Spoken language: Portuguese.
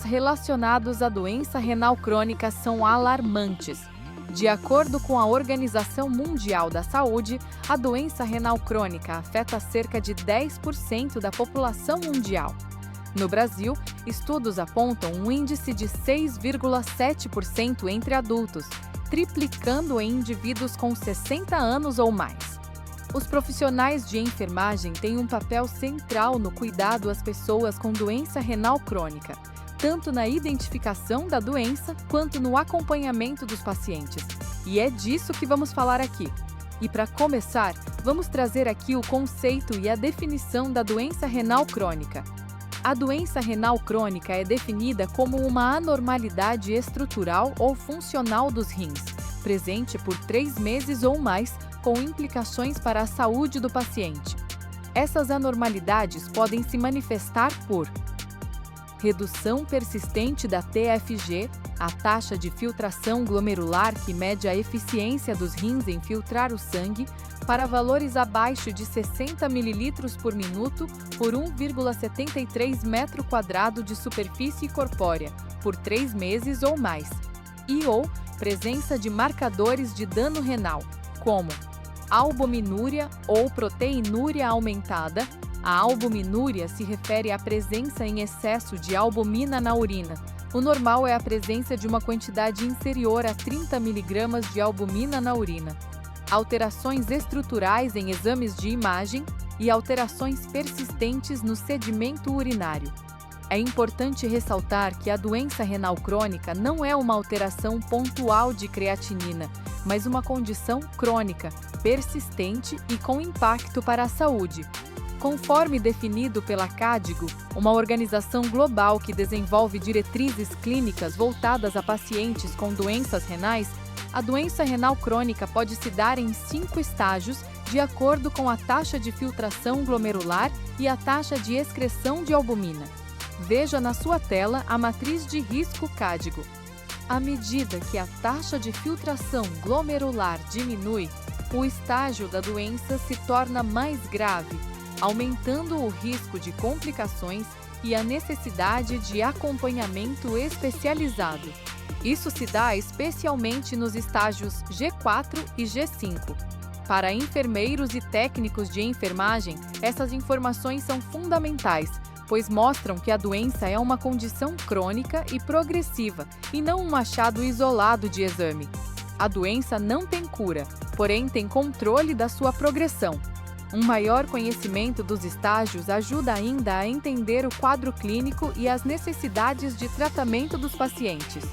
relacionados à doença renal crônica são alarmantes. De acordo com a Organização Mundial da Saúde, a doença renal crônica afeta cerca de 10% da população mundial. No Brasil, estudos apontam um índice de 6,7% entre adultos, triplicando em indivíduos com 60 anos ou mais. Os profissionais de enfermagem têm um papel central no cuidado às pessoas com doença renal crônica, tanto na identificação da doença quanto no acompanhamento dos pacientes. E é disso que vamos falar aqui. E para começar, vamos trazer aqui o conceito e a definição da doença renal crônica. A doença renal crônica é definida como uma anormalidade estrutural ou funcional dos rins, presente por 3 meses ou mais, com implicações para a saúde do paciente. Essas anormalidades podem se manifestar por redução persistente da TFG, a taxa de filtração glomerular que mede a eficiência dos rins em filtrar o sangue, para valores abaixo de 60 ml por minuto por 1,73 m² de superfície corpórea, por 3 meses ou mais. Ou presença de marcadores de dano renal, como albuminúria ou proteinúria aumentada. A albuminúria se refere à presença em excesso de albumina na urina. O normal é a presença de uma quantidade inferior a 30 mg de albumina na urina. Alterações estruturais em exames de imagem e alterações persistentes no sedimento urinário. É importante ressaltar que a doença renal crônica não é uma alteração pontual de creatinina, mas uma condição crônica, persistente e com impacto para a saúde. Conforme definido pela CADIGO, uma organização global que desenvolve diretrizes clínicas voltadas a pacientes com doenças renais, a doença renal crônica pode se dar em 5 estágios, de acordo com a taxa de filtração glomerular e a taxa de excreção de albumina. Veja na sua tela a matriz de risco CADIGO. À medida que a taxa de filtração glomerular diminui, o estágio da doença se torna mais grave, aumentando o risco de complicações e a necessidade de acompanhamento especializado. Isso se dá especialmente nos estágios G4 e G5. Para enfermeiros e técnicos de enfermagem, essas informações são fundamentais, pois mostram que a doença é uma condição crônica e progressiva, e não um achado isolado de exame. A doença não tem cura, porém tem controle da sua progressão. Um maior conhecimento dos estágios ajuda ainda a entender o quadro clínico e as necessidades de tratamento dos pacientes.